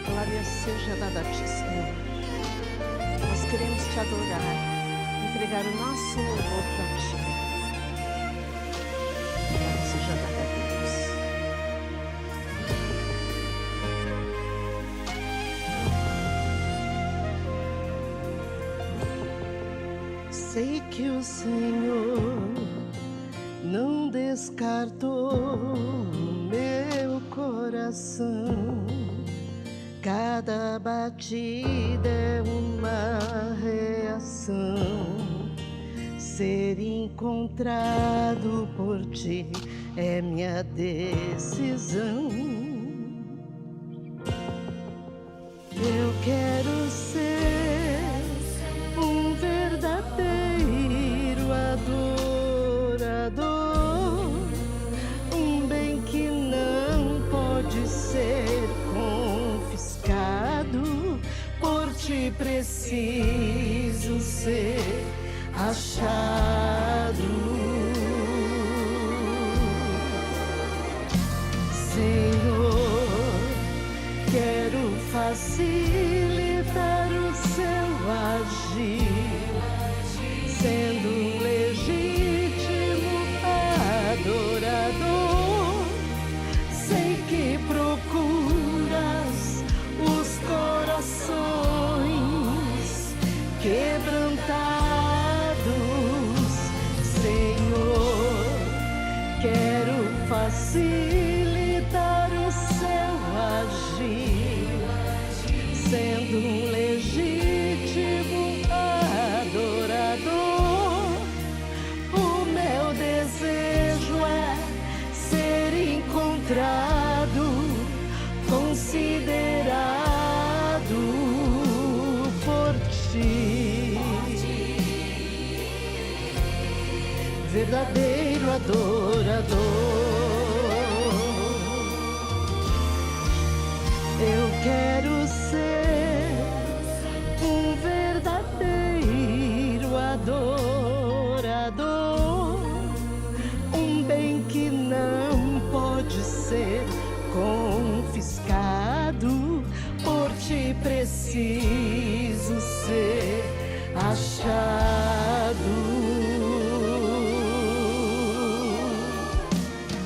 Glória seja dada a ti, Senhor. Nós queremos te adorar, entregar o nosso louvor para ti. Glória seja dada a Deus. Sei que o Senhor não descartou o meu coração. Cada batida é uma reação. Ser encontrado por ti é minha decisão. Eu quero ser um verdadeiro adorador, um bem que não pode ser confiscado. Por ti preciso ser achado. Senhor, quero facilitar o seu agir, sendo um legítimo adorador. Sei que procuras os corações quebrantados. Senhor, quero facilitar o seu agir, sendo um legítimo adorador. O meu desejo é ser encontrado, considerado por ti, verdadeiro adorador. Eu quero ser um verdadeiro adorador, um bem que não pode ser confiscado. Por ti preciso ser achado.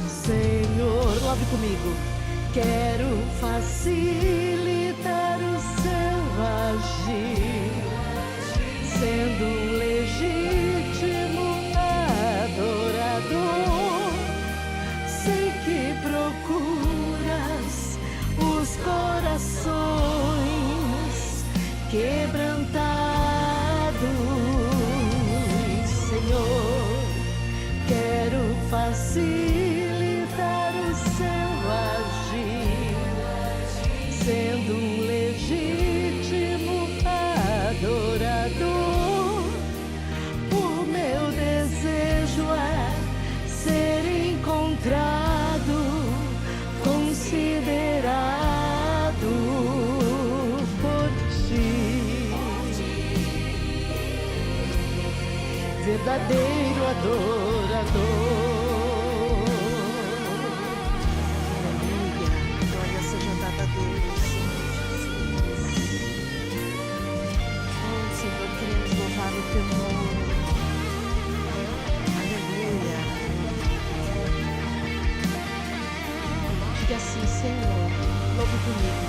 Senhor, louve comigo. Quero facilitar o seu agir, sendo um legítimo adorador. Sei que procuras os corações quebrantados. Senhor, quero facilitar o seu agir, sendo um legítimo adorador. O meu desejo é ser encontrado, considerado por ti, verdadeiro adorador. Aleluia, glória seja dada a Deus, Senhor Jesus. Oh, Senhor, queremos louvar o teu nome. Aleluia. Diga assim: Senhor, louve comigo.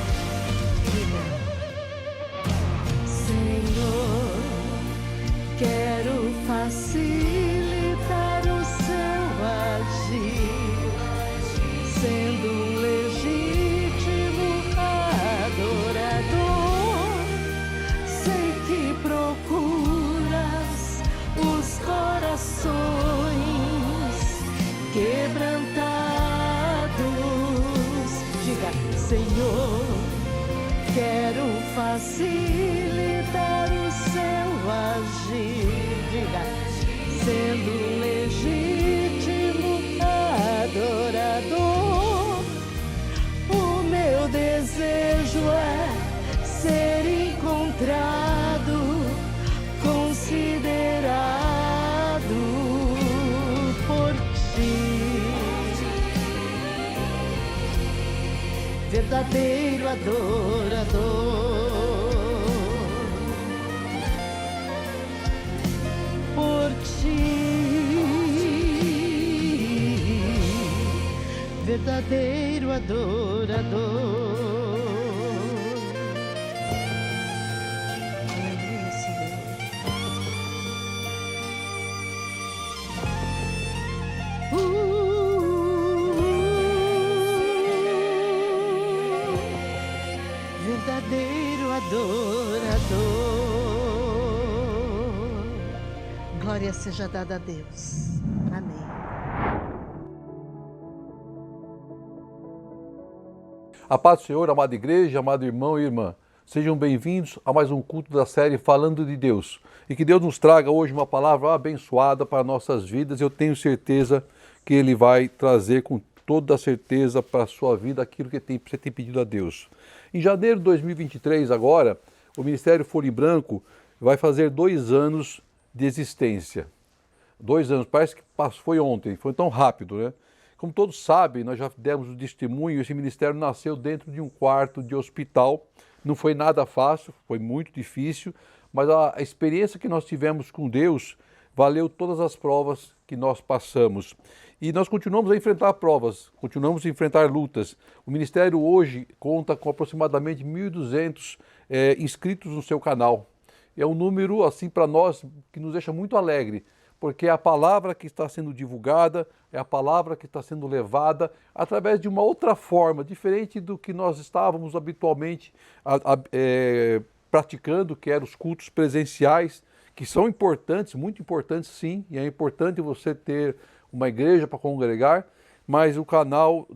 Diga: Senhor, quero facilitar o seu agir, sendo um legítimo adorador. Sei que procuras os corações quebrantados. Diga: Senhor, quero facilitar o seu agir. Diga: sendo um legítimo adorador. O meu desejo é ser encontrado, considerado por ti, verdadeiro adorador. Por ti, verdadeiro adorador. Aleluia, Senhor. Verdadeiro adorador. Glória seja dada a Deus. Amém. A paz do Senhor, amada igreja, amado irmão e irmã. Sejam bem-vindos a mais um culto da série Falando de Deus. E que Deus nos traga hoje uma palavra abençoada para nossas vidas. Eu tenho certeza que Ele vai trazer com toda a certeza para a sua vida aquilo que você tem pedido a Deus. Em janeiro de 2023, agora, o Ministério Folha em Branco vai fazer 2 anos de existência. 2 anos, parece que foi ontem, foi tão rápido, né? Como todos sabem, nós já demos o testemunho, esse ministério nasceu dentro de um quarto de hospital. Não foi nada fácil, foi muito difícil, mas a experiência que nós tivemos com Deus valeu todas as provas que nós passamos. E nós continuamos a enfrentar provas, continuamos a enfrentar lutas. O ministério hoje conta com aproximadamente 1.200 inscritos no seu canal. É um número, assim, para nós, que nos deixa muito alegre, porque é a palavra que está sendo divulgada, é a palavra que está sendo levada através de uma outra forma, diferente do que nós estávamos habitualmente praticando, que eram os cultos presenciais, que são importantes, muito importantes sim, e é importante você ter uma igreja para congregar, mas o canal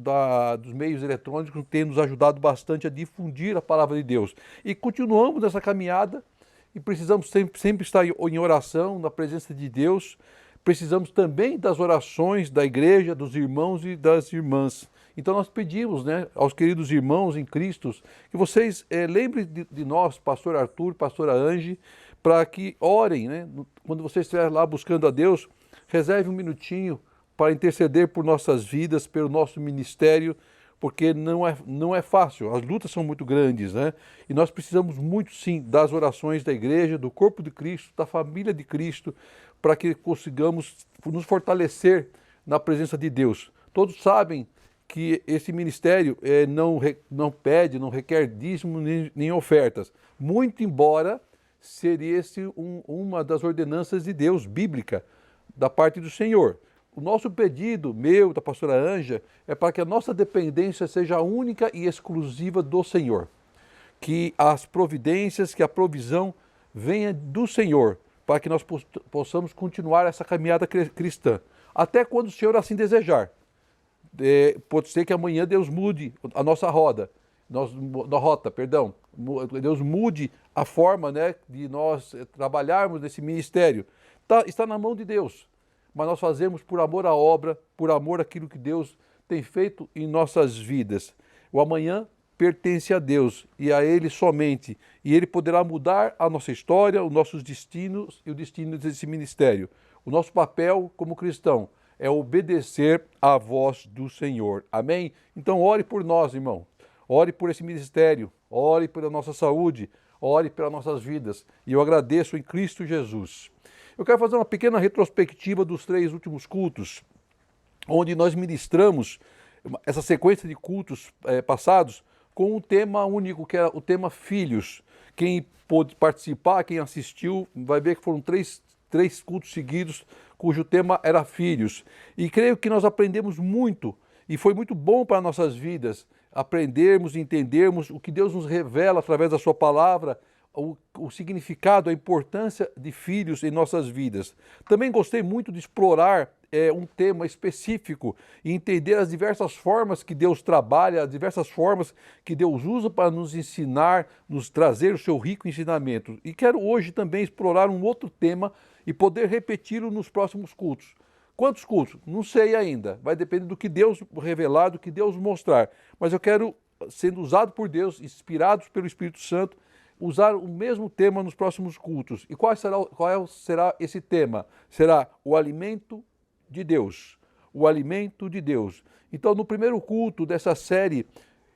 dos meios eletrônicos tem nos ajudado bastante a difundir a palavra de Deus. E continuamos nessa caminhada, e precisamos sempre estar em oração, na presença de Deus. Precisamos também das orações da igreja, dos irmãos e das irmãs. Então nós pedimos, né, aos queridos irmãos em Cristo, que vocês lembrem de nós, pastor Arthur, pastora Ange, para que orem, né? Quando você estiver lá buscando a Deus, reserve um minutinho para interceder por nossas vidas, pelo nosso ministério, porque não é fácil, as lutas são muito grandes, né? E nós precisamos muito, sim, das orações da igreja, do corpo de Cristo, da família de Cristo, para que consigamos nos fortalecer na presença de Deus. Todos sabem que esse ministério não pede, não requer dízimo nem ofertas, muito embora seria uma das ordenanças de Deus, bíblica, da parte do Senhor. O nosso pedido, meu, da pastora Anja, é para que a nossa dependência seja única e exclusiva do Senhor. Que as providências, que a provisão venha do Senhor, para que nós possamos continuar essa caminhada cristã. Até quando o Senhor assim desejar. Pode ser que amanhã Deus mude a nossa rota. Deus mude a forma, né, de nós trabalharmos nesse ministério. Está na mão de Deus. Mas nós fazemos por amor à obra, por amor àquilo que Deus tem feito em nossas vidas. O amanhã pertence a Deus e a Ele somente, e Ele poderá mudar a nossa história, os nossos destinos e o destino desse ministério. O nosso papel como cristão é obedecer à voz do Senhor. Amém? Então ore por nós, irmão. Ore por esse ministério, ore pela nossa saúde, ore pelas nossas vidas. E eu agradeço em Cristo Jesus. Eu quero fazer uma pequena retrospectiva dos 3 últimos cultos, onde nós ministramos essa sequência de cultos passados com um tema único, que era o tema Filhos. Quem pôde participar, quem assistiu, vai ver que foram três cultos seguidos, cujo tema era Filhos. E creio que nós aprendemos muito, e foi muito bom para nossas vidas, aprendermos e entendermos o que Deus nos revela através da sua palavra, o significado, a importância de filhos em nossas vidas. Também gostei muito de explorar um tema específico e entender as diversas formas que Deus trabalha, as diversas formas que Deus usa para nos ensinar, nos trazer o seu rico ensinamento. E quero hoje também explorar um outro tema e poder repeti-lo nos próximos cultos. Quantos cultos? Não sei ainda. Vai depender do que Deus revelar, do que Deus mostrar. Mas eu quero, sendo usado por Deus, inspirados pelo Espírito Santo, usar o mesmo tema nos próximos cultos. E qual será esse tema? Será o alimento de Deus. O alimento de Deus. Então, no primeiro culto dessa série,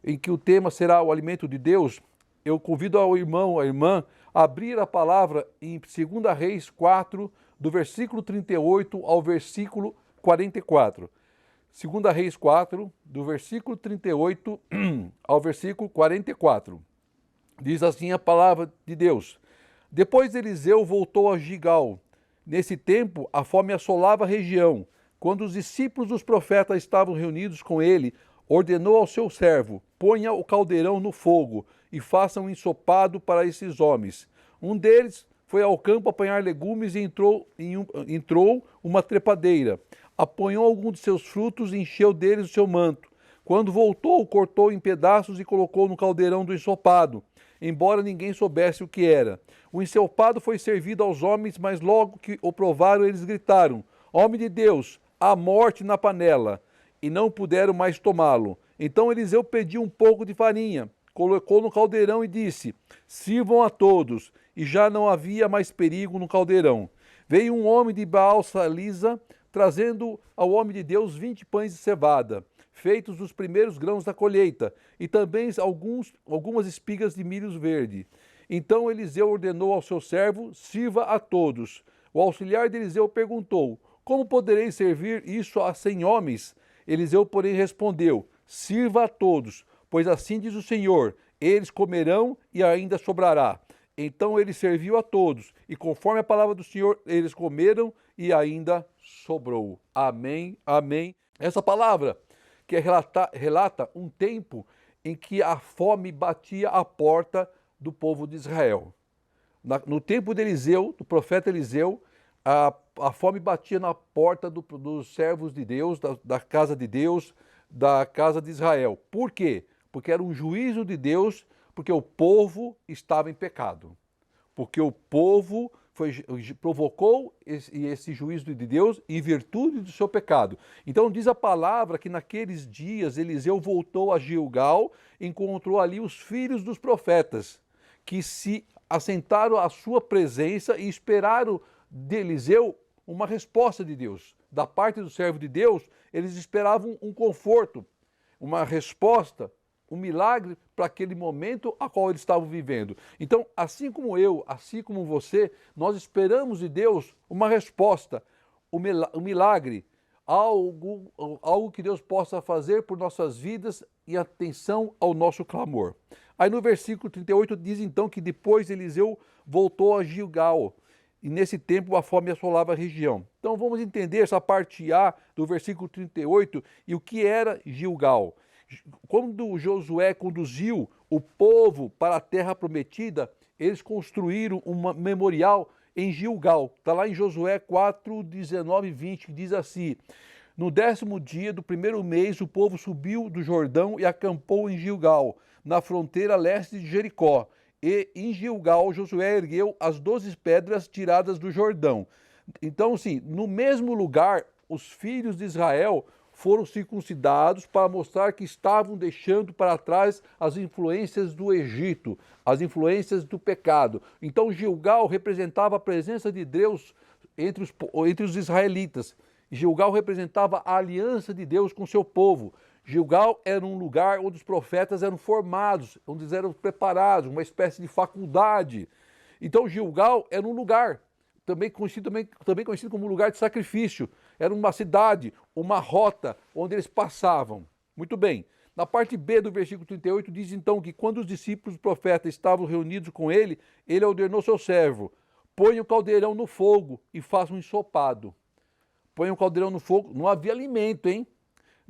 em que o tema será o alimento de Deus, eu convido ao irmão, a irmã, a abrir a palavra em 2 Reis 4, do versículo 38 ao versículo 44. 2 Reis 4, do versículo 38 ao versículo 44. Diz assim a palavra de Deus. Depois Eliseu voltou a Gigal. Nesse tempo, a fome assolava a região. Quando os discípulos dos profetas estavam reunidos com ele, ordenou ao seu servo: ponha o caldeirão no fogo e faça um ensopado para esses homens. Um deles foi ao campo apanhar legumes e entrou uma trepadeira. Apanhou algum de seus frutos e encheu deles o seu manto. Quando voltou, cortou em pedaços e colocou no caldeirão do ensopado, embora ninguém soubesse o que era. O ensopado foi servido aos homens, mas logo que o provaram, eles gritaram: Homem de Deus, há morte na panela! E não puderam mais tomá-lo. Então Eliseu pediu um pouco de farinha, colocou no caldeirão e disse: Sirvam a todos. E já não havia mais perigo no caldeirão. Veio um homem de Baal-Salisa, trazendo ao homem de Deus 20 pães de cevada, feitos dos primeiros grãos da colheita, e também algumas espigas de milho verde. Então Eliseu ordenou ao seu servo: sirva a todos. O auxiliar de Eliseu perguntou: como poderei servir isso a 100 homens? Eliseu, porém, respondeu: sirva a todos, pois assim diz o Senhor: eles comerão e ainda sobrará. Então ele serviu a todos, e conforme a palavra do Senhor, eles comeram e ainda sobrou. Amém, amém. Essa palavra que relata um tempo em que a fome batia à porta do povo de Israel. No tempo de Eliseu, do profeta Eliseu, a fome batia na porta dos servos de Deus, da casa de Deus, da casa de Israel. Por quê? Porque era um juízo de Deus, porque o povo estava em pecado. Porque o povo provocou esse juízo de Deus em virtude do seu pecado. Então diz a palavra que naqueles dias Eliseu voltou a Gilgal, encontrou ali os filhos dos profetas, que se assentaram à sua presença e esperaram de Eliseu uma resposta de Deus. Da parte do servo de Deus, eles esperavam um conforto, uma resposta, um milagre para aquele momento a qual eles estavam vivendo. Então, assim como eu, assim como você, nós esperamos de Deus uma resposta, um milagre, algo que Deus possa fazer por nossas vidas em atenção ao nosso clamor. Aí no versículo 38 diz então que depois Eliseu voltou a Gilgal, e nesse tempo a fome assolava a região. Então vamos entender essa parte A do versículo 38 e o que era Gilgal. Quando Josué conduziu o povo para a terra prometida, eles construíram um memorial em Gilgal. Está lá em Josué 4, 19 e 20, que diz assim: no 10º dia do primeiro mês, o povo subiu do Jordão e acampou em Gilgal, na fronteira leste de Jericó. E em Gilgal, Josué ergueu as 12 pedras tiradas do Jordão. Então, sim, no mesmo lugar, os filhos de Israel foram circuncidados para mostrar que estavam deixando para trás as influências do Egito, as influências do pecado. Então Gilgal representava a presença de Deus entre os israelitas. Gilgal representava a aliança de Deus com seu povo. Gilgal era um lugar onde os profetas eram formados, onde eles eram preparados, uma espécie de faculdade. Então Gilgal era um lugar, também conhecido como lugar de sacrifício. Era uma cidade, uma rota onde eles passavam. Muito bem. Na parte B do versículo 38 diz então que quando os discípulos do profeta estavam reunidos com ele, ele ordenou seu servo: ponha o caldeirão no fogo e faça um ensopado. Põe o caldeirão no fogo. Não havia alimento, hein?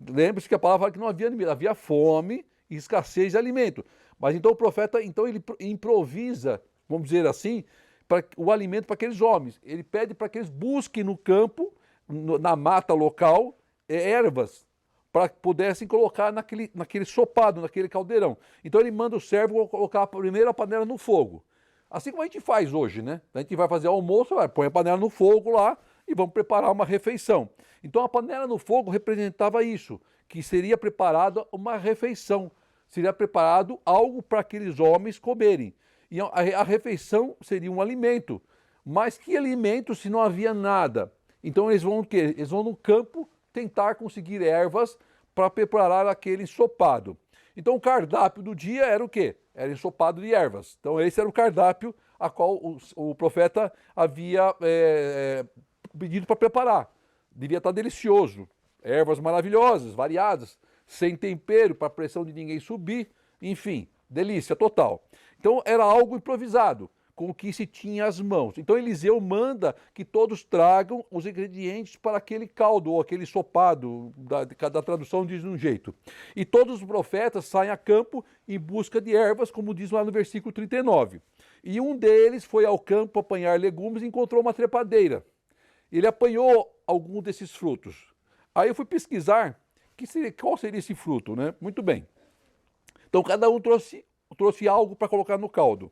Lembre-se que a palavra fala que não havia alimento, havia fome e escassez de alimento. Mas então o profeta, ele improvisa, vamos dizer assim, o alimento para aqueles homens. Ele pede para que eles busquem no campo, na mata local, ervas, para que pudessem colocar naquele sopado, naquele caldeirão. Então ele manda o servo colocar primeiro a panela no fogo. Assim como a gente faz hoje, né? A gente vai fazer almoço, põe a panela no fogo lá e vamos preparar uma refeição. Então a panela no fogo representava isso, que seria preparada uma refeição, seria preparado algo para aqueles homens comerem. E a refeição seria um alimento. Mas que alimento se não havia nada? Então eles vão o quê? Eles vão no campo tentar conseguir ervas para preparar aquele ensopado. Então o cardápio do dia era o quê? Era ensopado de ervas. Então esse era o cardápio a qual o profeta havia pedido para preparar. Devia estar delicioso. Ervas maravilhosas, variadas, sem tempero, para a pressão de ninguém subir. Enfim, delícia total. Então era algo improvisado, com o que se tinha às mãos. Então Eliseu manda que todos tragam os ingredientes para aquele caldo, ou aquele ensopado, cada tradução diz de um jeito. E todos os profetas saem a campo em busca de ervas, como diz lá no versículo 39. E um deles foi ao campo apanhar legumes e encontrou uma trepadeira. Ele apanhou algum desses frutos. Aí eu fui pesquisar qual seria esse fruto, né? Muito bem. Então cada um trouxe algo para colocar no caldo.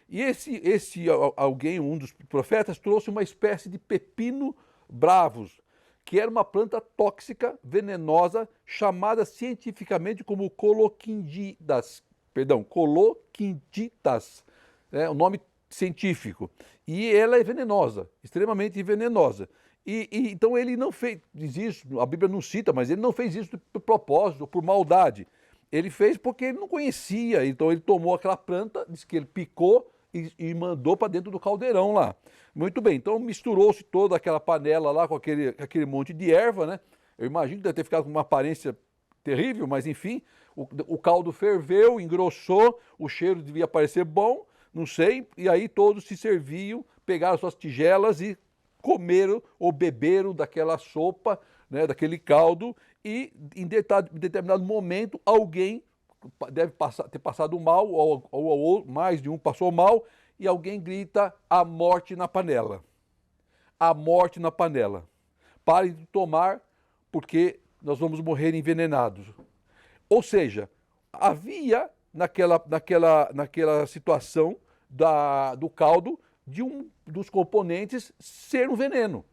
E esse alguém, um dos profetas, trouxe uma espécie de pepino bravos, que era uma planta tóxica, venenosa, chamada cientificamente como coloquindidas, o nome científico. E ela é venenosa, extremamente venenosa. Então ele não fez isso, a Bíblia não cita, mas ele não fez isso por propósito, por maldade. Ele fez porque ele não conhecia, então ele tomou aquela planta, disse que ele picou e mandou para dentro do caldeirão lá. Muito bem, então misturou-se toda aquela panela lá com aquele monte de erva, né? Eu imagino que deve ter ficado com uma aparência terrível, mas enfim, o caldo ferveu, engrossou, o cheiro devia parecer bom, não sei, e aí todos se serviam, pegaram suas tigelas e comeram ou beberam daquela sopa, né, daquele caldo, e em determinado momento alguém deve ter passado mal, ou mais de um passou mal, e alguém grita: a morte na panela. A morte na panela. Pare de tomar, porque nós vamos morrer envenenados. Ou seja, havia naquela situação do caldo, de um dos componentes ser um veneno.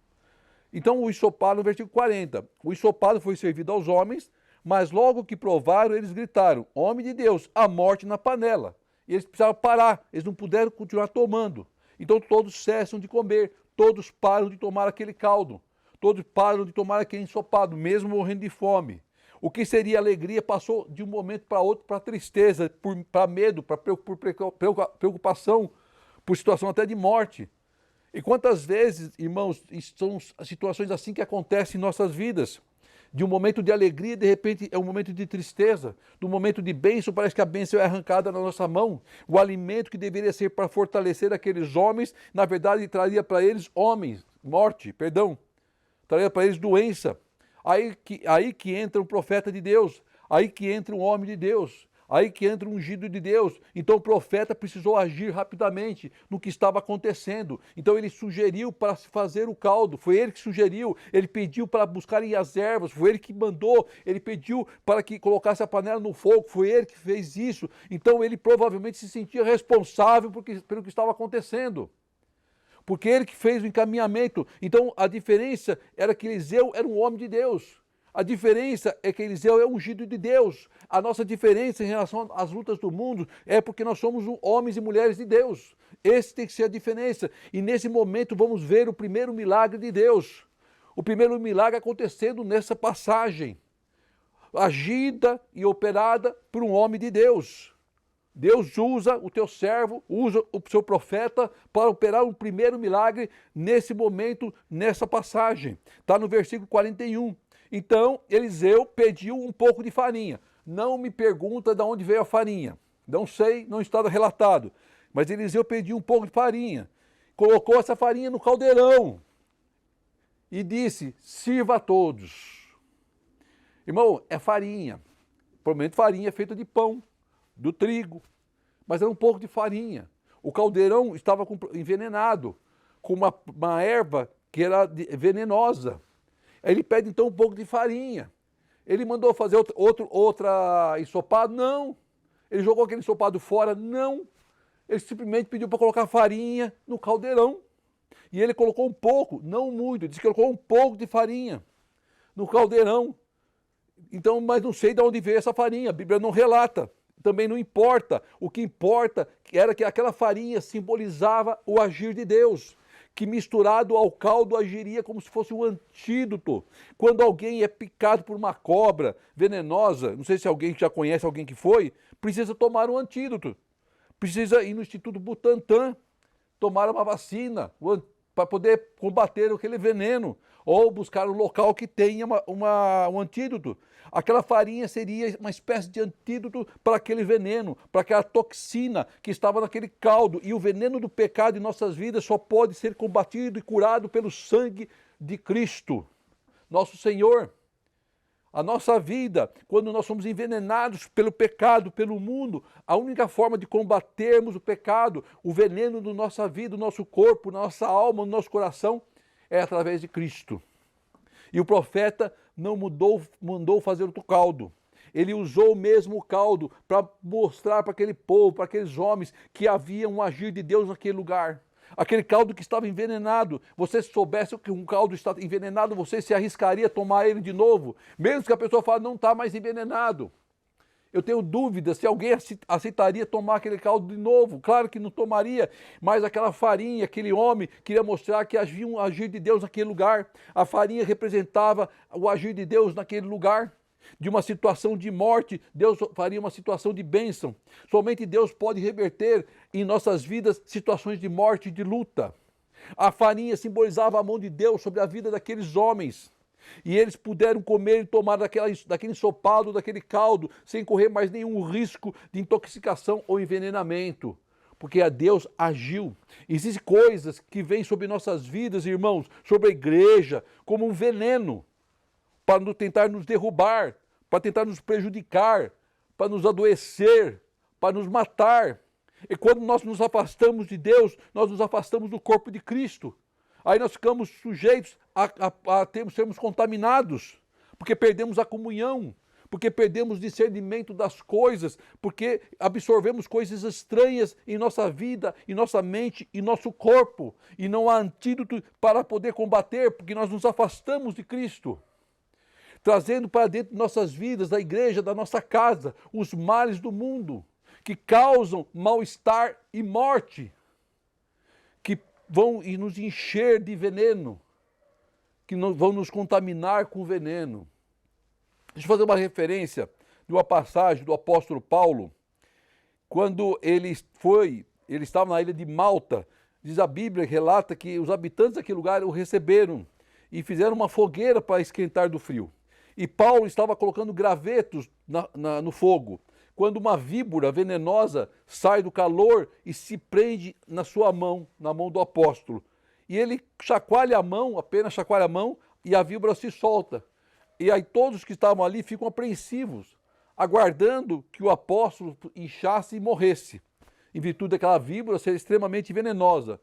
Então o ensopado, no versículo 40, o ensopado foi servido aos homens, mas logo que provaram, eles gritaram: homem de Deus, a morte na panela. E eles precisavam parar, eles não puderam continuar tomando. Então todos cessam de comer, todos param de tomar aquele caldo, todos param de tomar aquele ensopado, mesmo morrendo de fome. O que seria alegria passou de um momento para outro para tristeza, para medo, para preocupação, por situação até de morte. E quantas vezes, irmãos, são situações assim que acontecem em nossas vidas. De um momento de alegria, de repente é um momento de tristeza. Do momento de bênção, parece que a bênção é arrancada na nossa mão. O alimento que deveria ser para fortalecer aqueles homens, na verdade traria para eles traria para eles doença. Aí que entra um profeta de Deus, aí que entra um homem de Deus, aí que entra um ungido de Deus. Então o profeta precisou agir rapidamente no que estava acontecendo. Então ele sugeriu para se fazer o caldo, foi ele que sugeriu, ele pediu para buscarem as ervas, foi ele que mandou, ele pediu para que colocasse a panela no fogo, foi ele que fez isso. Então ele provavelmente se sentia responsável pelo que estava acontecendo, porque ele que fez o encaminhamento. Então a diferença era que Eliseu era um homem de Deus. A diferença é que Eliseu é ungido de Deus. A nossa diferença em relação às lutas do mundo é porque nós somos homens e mulheres de Deus. Esse tem que ser a diferença. E nesse momento vamos ver o primeiro milagre de Deus. O primeiro milagre acontecendo nessa passagem, agida e operada por um homem de Deus. Deus usa o teu servo, usa o seu profeta para operar um primeiro milagre nesse momento, nessa passagem. Está no versículo 41. Então, Eliseu pediu um pouco de farinha. Não me pergunta de onde veio a farinha. Não sei, não está relatado. Mas Eliseu pediu um pouco de farinha. Colocou essa farinha no caldeirão e disse: sirva a todos. Irmão, é farinha. Provavelmente farinha feita de pão, do trigo. Mas era um pouco de farinha. O caldeirão estava envenenado, com uma erva que era venenosa. Ele pede então um pouco de farinha. Ele mandou fazer outra ensopado? Não. Ele jogou aquele ensopado fora? Não. Ele simplesmente pediu para colocar farinha no caldeirão. E ele colocou um pouco, não muito, disse que colocou um pouco de farinha no caldeirão. Então, mas não sei de onde veio essa farinha, a Bíblia não relata. Também não importa. O que importa era que aquela farinha simbolizava o agir de Deus. que misturado ao caldo agiria como se fosse um antídoto. Quando alguém é picado por uma cobra venenosa, não sei se alguém já conhece alguém que foi, precisa tomar um antídoto. Precisa ir no Instituto Butantan, tomar uma vacina para poder combater aquele veneno, ou buscar um local que tenha um antídoto. Aquela farinha seria uma espécie de antídoto para aquele veneno, para aquela toxina que estava naquele caldo. E o veneno do pecado em nossas vidas só pode ser combatido e curado pelo sangue de Cristo, nosso Senhor. A nossa vida, quando nós somos envenenados pelo pecado, pelo mundo, a única forma de combatermos o pecado, o veneno da nossa vida, do nosso corpo, da nossa alma, do nosso coração, é através de Cristo. E o profeta não mandou fazer outro caldo. Ele usou o mesmo caldo para mostrar para aquele povo, para aqueles homens, que havia um agir de Deus naquele lugar. Aquele caldo que estava envenenado, você soubesse que um caldo está envenenado, você se arriscaria a tomar ele de novo? Mesmo que a pessoa fale, não está mais envenenado. Eu tenho dúvida se alguém aceitaria tomar aquele caldo de novo. Claro que não tomaria, mas aquela farinha, aquele homem queria mostrar que havia um agir de Deus naquele lugar. A farinha representava o agir de Deus naquele lugar. De uma situação de morte, Deus faria uma situação de bênção. Somente Deus pode reverter em nossas vidas situações de morte e de luta. A farinha simbolizava a mão de Deus sobre a vida daqueles homens. E eles puderam comer e tomar daquele ensopado, daquele caldo, sem correr mais nenhum risco de intoxicação ou envenenamento. Porque a Deus agiu. Existem coisas que vêm sobre nossas vidas, irmãos, sobre a igreja, como um veneno, para tentar nos derrubar, para tentar nos prejudicar, para nos adoecer, para nos matar. E quando nós nos afastamos de Deus, nós nos afastamos do corpo de Cristo. Aí nós ficamos sujeitos a sermos contaminados, porque perdemos a comunhão, porque perdemos discernimento das coisas, porque absorvemos coisas estranhas em nossa vida, em nossa mente, em nosso corpo, e não há antídoto para poder combater, porque nós nos afastamos de Cristo, trazendo para dentro de nossas vidas, da igreja, da nossa casa, os males do mundo, que causam mal-estar e morte, que vão nos encher de veneno, que vão nos contaminar com veneno. Deixa eu fazer uma referência de uma passagem do apóstolo Paulo, quando ele estava na ilha de Malta. Diz a Bíblia, relata que os habitantes daquele lugar o receberam e fizeram uma fogueira para esquentar do frio. E Paulo estava colocando gravetos no fogo, quando uma víbora venenosa sai do calor e se prende na sua mão, na mão do apóstolo. E ele chacoalha a mão, apenas chacoalha a mão, e a víbora se solta. E aí todos que estavam ali ficam apreensivos, aguardando que o apóstolo inchasse e morresse, em virtude daquela víbora ser extremamente venenosa.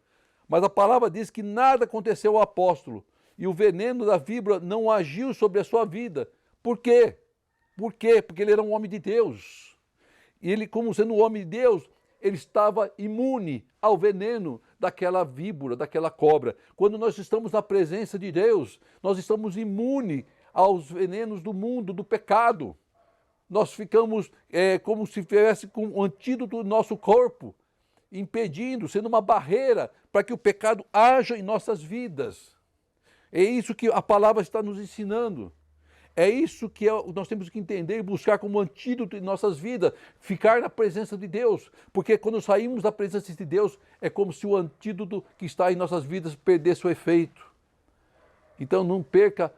Mas a palavra diz que nada aconteceu ao apóstolo, e o veneno da víbora não agiu sobre a sua vida. Por quê? Por quê? Porque ele era um homem de Deus. E ele, como sendo um homem de Deus, ele estava imune ao veneno daquela víbora, daquela cobra. Quando nós estamos na presença de Deus, nós estamos imunes aos venenos do mundo, do pecado. Nós ficamos como se tivesse com um antídoto no nosso corpo, impedindo, sendo uma barreira para que o pecado haja em nossas vidas. É isso que a palavra está nos ensinando. É isso que nós temos que entender e buscar como antídoto em nossas vidas, ficar na presença de Deus. Porque quando saímos da presença de Deus, é como se o antídoto que está em nossas vidas perdesse o efeito. Então não perca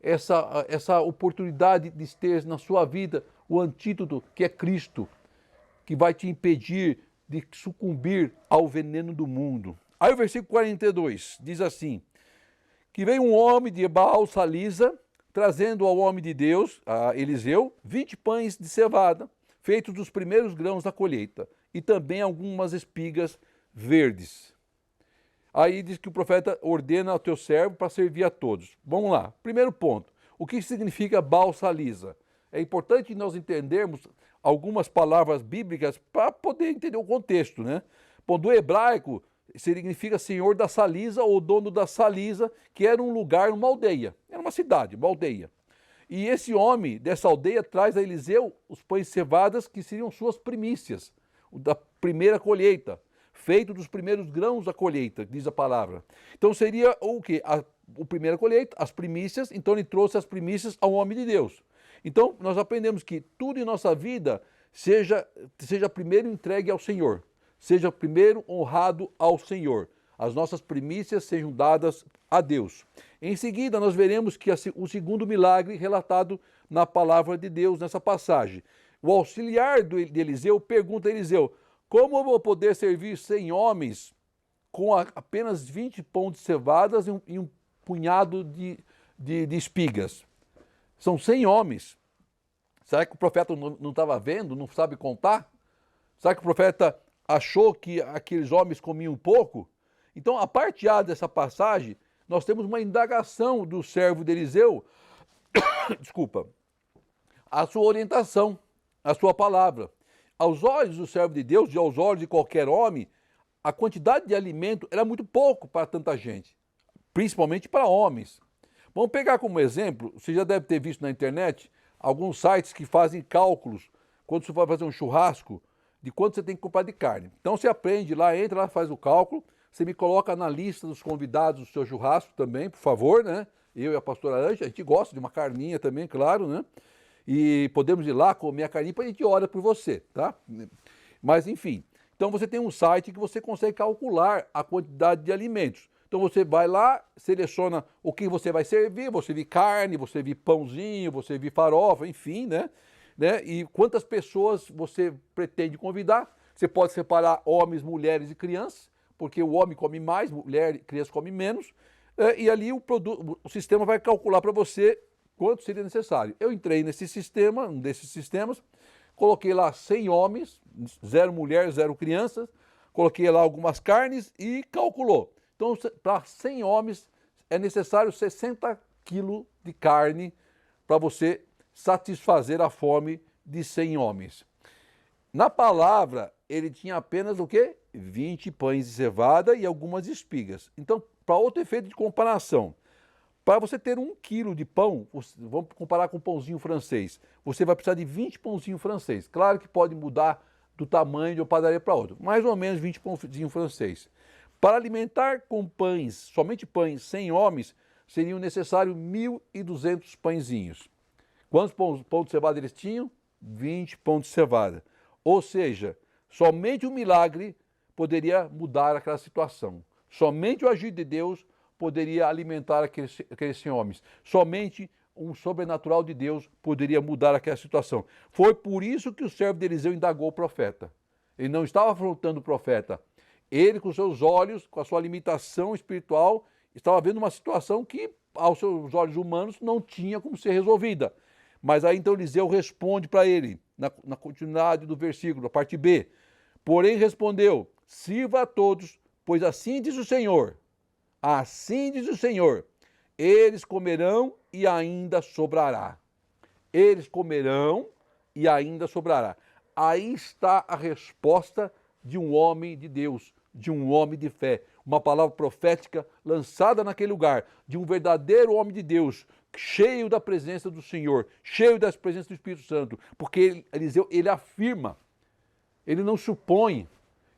essa oportunidade de ter na sua vida o antídoto que é Cristo, que vai te impedir de sucumbir ao veneno do mundo. Aí o versículo 42 diz assim, que veio um homem de Baal-Salisa, trazendo ao homem de Deus, a Eliseu, 20 pães de cevada, feitos dos primeiros grãos da colheita, e também algumas espigas verdes. Aí diz que o profeta ordena ao teu servo para servir a todos. Vamos lá. Primeiro ponto. O que significa Baal-Salisa? É importante nós entendermos algumas palavras bíblicas para poder entender o contexto, né? Bom, do hebraico significa senhor da Salisa ou dono da Salisa, que era um lugar, uma aldeia. Era uma cidade, uma aldeia. E esse homem dessa aldeia traz a Eliseu os pães cevadas que seriam suas primícias, da primeira colheita, feito dos primeiros grãos da colheita, diz a palavra. Então seria o quê? A primeira colheita, as primícias, então ele trouxe as primícias ao homem de Deus. Então nós aprendemos que tudo em nossa vida seja primeiro entregue ao Senhor, seja primeiro honrado ao Senhor. As nossas primícias sejam dadas a Deus. Em seguida, nós veremos que o segundo milagre relatado na palavra de Deus, nessa passagem. O auxiliar de Eliseu pergunta a Eliseu: como eu vou poder servir 100 homens com apenas 20 pães de cevadas e um punhado de espigas? São 100 homens. Será que o profeta não estava vendo, não sabe contar? Será que o profeta achou que aqueles homens comiam pouco? Então, a parte A dessa passagem, nós temos uma indagação do servo de Eliseu, desculpa, a sua orientação, a sua palavra. Aos olhos do servo de Deus e aos olhos de qualquer homem, a quantidade de alimento era muito pouco para tanta gente, principalmente para homens. Vamos pegar como exemplo, você já deve ter visto na internet, alguns sites que fazem cálculos, quando você vai fazer um churrasco, de quanto você tem que comprar de carne. Então você aprende lá, entra lá, faz o cálculo, você me coloca na lista dos convidados do seu churrasco também, por favor, né? Eu e a pastora Anja, a gente gosta de uma carninha também, claro, né? E podemos ir lá comer a carninha para a gente ora por você, tá? Mas enfim, então você tem um site que você consegue calcular a quantidade de alimentos. Então você vai lá, seleciona o que você vai servir, você vir carne, você vir pãozinho, você vir farofa, enfim, né? E quantas pessoas você pretende convidar. Você pode separar homens, mulheres e crianças, porque o homem come mais, mulher e criança come menos, e ali o sistema vai calcular para você quanto seria necessário. Eu entrei nesse sistema, um desses sistemas, coloquei lá 100 homens, 0 mulher, 0 crianças, coloquei lá algumas carnes e calculou. Então, para 100 homens é necessário 60 quilos de carne para você satisfazer a fome de 100 homens. Na palavra, ele tinha apenas o quê? 20 pães de cevada e algumas espigas. Então, para outro efeito de comparação, para você ter 1 quilo de pão, vamos comparar com o pãozinho francês, você vai precisar de 20 pãozinhos francês. Claro que pode mudar do tamanho de uma padaria para outra, mais ou menos 20 pãozinhos francês. Para alimentar com pães, somente pães, 100 homens, seriam necessários 1.200 pãezinhos. Quantos pães de cevada eles tinham? 20 pães de cevada. Ou seja, somente um milagre poderia mudar aquela situação. Somente o agir de Deus poderia alimentar aqueles homens. Somente um sobrenatural de Deus poderia mudar aquela situação. Foi por isso que o servo de Eliseu indagou o profeta. Ele não estava afrontando o profeta. Ele, com seus olhos, com a sua limitação espiritual, estava vendo uma situação que, aos seus olhos humanos, não tinha como ser resolvida. Mas aí então Eliseu responde para ele, na continuidade do versículo, a parte B. Porém respondeu: sirva a todos, pois assim diz o Senhor, eles comerão e ainda sobrará. Eles comerão e ainda sobrará. Aí está a resposta de um homem de Deus, de um homem de fé. Uma palavra profética lançada naquele lugar, de um verdadeiro homem de Deus, cheio da presença do Senhor, cheio da presença do Espírito Santo. Porque Eliseu, ele afirma, ele não supõe,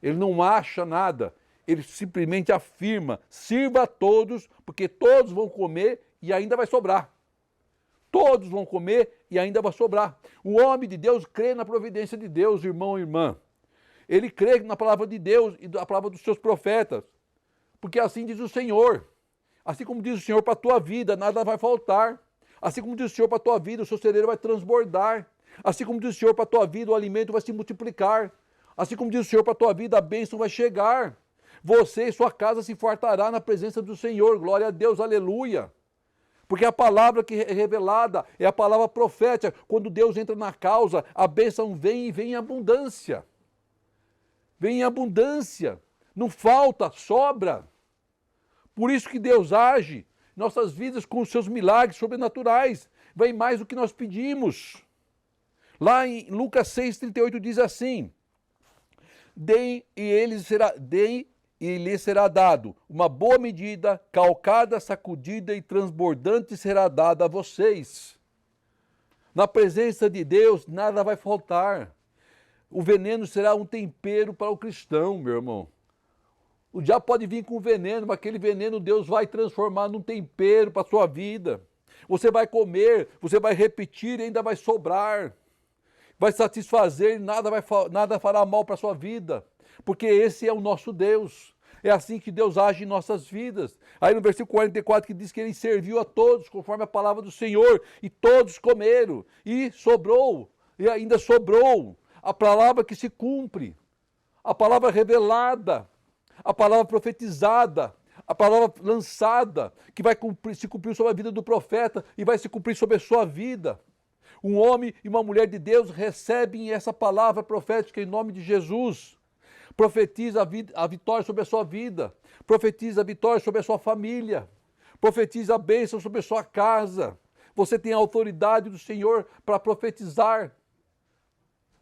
ele não acha nada, ele simplesmente afirma: sirva a todos, porque todos vão comer e ainda vai sobrar. Todos vão comer e ainda vai sobrar. O homem de Deus crê na providência de Deus, irmão e irmã. Ele crê na palavra de Deus e na palavra dos seus profetas. Porque assim diz o Senhor. Assim como diz o Senhor para a tua vida, nada vai faltar. Assim como diz o Senhor para a tua vida, o seu celeiro vai transbordar. Assim como diz o Senhor para a tua vida, o alimento vai se multiplicar. Assim como diz o Senhor para a tua vida, a bênção vai chegar. Você e sua casa se fartará na presença do Senhor. Glória a Deus, aleluia. Porque a palavra que é revelada é a palavra profética. Quando Deus entra na causa, a bênção vem e vem em abundância. Vem em abundância. Não falta, sobra. Por isso que Deus age em nossas vidas com os seus milagres sobrenaturais. Vem mais do que nós pedimos. Lá em Lucas 6,38 diz assim: Deem e lhe será dado. Uma boa medida, calcada, sacudida e transbordante será dada a vocês. Na presença de Deus, nada vai faltar. O veneno será um tempero para o cristão, meu irmão. O diabo pode vir com veneno, mas aquele veneno Deus vai transformar num tempero para a sua vida. Você vai comer, você vai repetir e ainda vai sobrar. Vai satisfazer e nada fará mal para a sua vida. Porque esse é o nosso Deus. É assim que Deus age em nossas vidas. Aí no versículo 44 que diz que ele serviu a todos, conforme a palavra do Senhor, e todos comeram, e sobrou, e ainda sobrou. A palavra que se cumpre, a palavra revelada, a palavra profetizada, a palavra lançada, que vai se cumprir sobre a vida do profeta e vai se cumprir sobre a sua vida. Um homem e uma mulher de Deus recebem essa palavra profética em nome de Jesus. Profetiza a vitória sobre a sua vida, profetiza a vitória sobre a sua família, profetiza a bênção sobre a sua casa. Você tem a autoridade do Senhor para profetizar.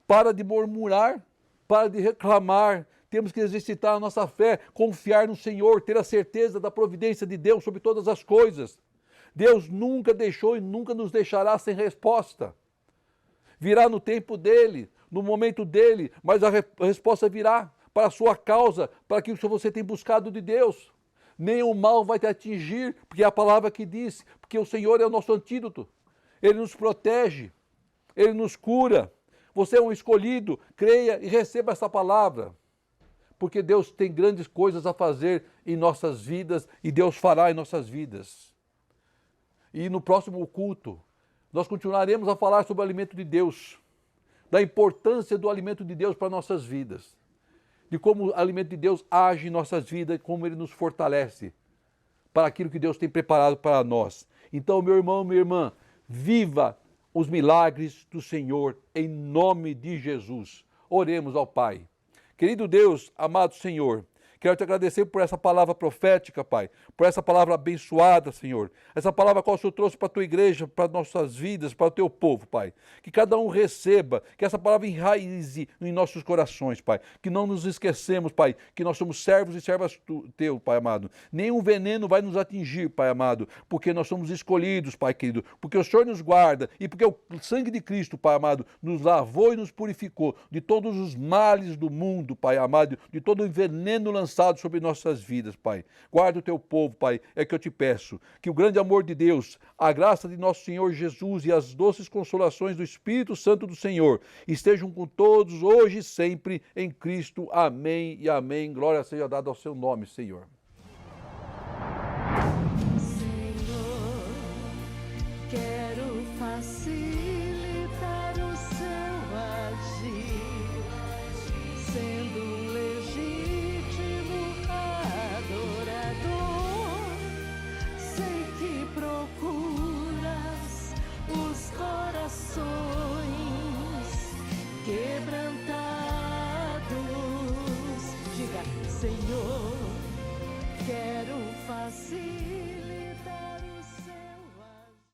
Para de murmurar, para de reclamar. Temos que exercitar a nossa fé, confiar no Senhor, ter a certeza da providência de Deus sobre todas as coisas. Deus nunca deixou e nunca nos deixará sem resposta. Virá no tempo dele, no momento dele, mas a resposta virá para a sua causa, para aquilo que você tem buscado de Deus. Nenhum mal vai te atingir, porque é a palavra que diz, porque o Senhor é o nosso antídoto. Ele nos protege, ele nos cura. Você é um escolhido, creia e receba essa palavra. Porque Deus tem grandes coisas a fazer em nossas vidas e Deus fará em nossas vidas. E no próximo culto, nós continuaremos a falar sobre o alimento de Deus, da importância do alimento de Deus para nossas vidas, de como o alimento de Deus age em nossas vidas e como ele nos fortalece para aquilo que Deus tem preparado para nós. Então, meu irmão, minha irmã, viva os milagres do Senhor em nome de Jesus. Oremos ao Pai. Querido Deus, amado Senhor, quero te agradecer por essa palavra profética, Pai, por essa palavra abençoada, Senhor. Essa palavra qual o Senhor trouxe para a tua igreja, para nossas vidas, para o teu povo, Pai. Que cada um receba, que essa palavra enraize em nossos corações, Pai. Que não nos esquecemos, Pai, que nós somos servos e servas teu, Pai amado. Nenhum veneno vai nos atingir, Pai amado, porque nós somos escolhidos, Pai querido, porque o Senhor nos guarda e porque o sangue de Cristo, Pai amado, nos lavou e nos purificou de todos os males do mundo, Pai amado, de todo o veneno lançado sobre nossas vidas, Pai. Guarda o teu povo, Pai, é que eu te peço. Que o grande amor de Deus, a graça de nosso Senhor Jesus e as doces consolações do Espírito Santo do Senhor estejam com todos, hoje e sempre, em Cristo. Amém e amém. Glória seja dada ao seu nome, Senhor. Senhor, quero facilitar o seu agir, sendo legítimo adorador. Sei que procuras os corações quebrantados. Diga, Senhor, quero facilitar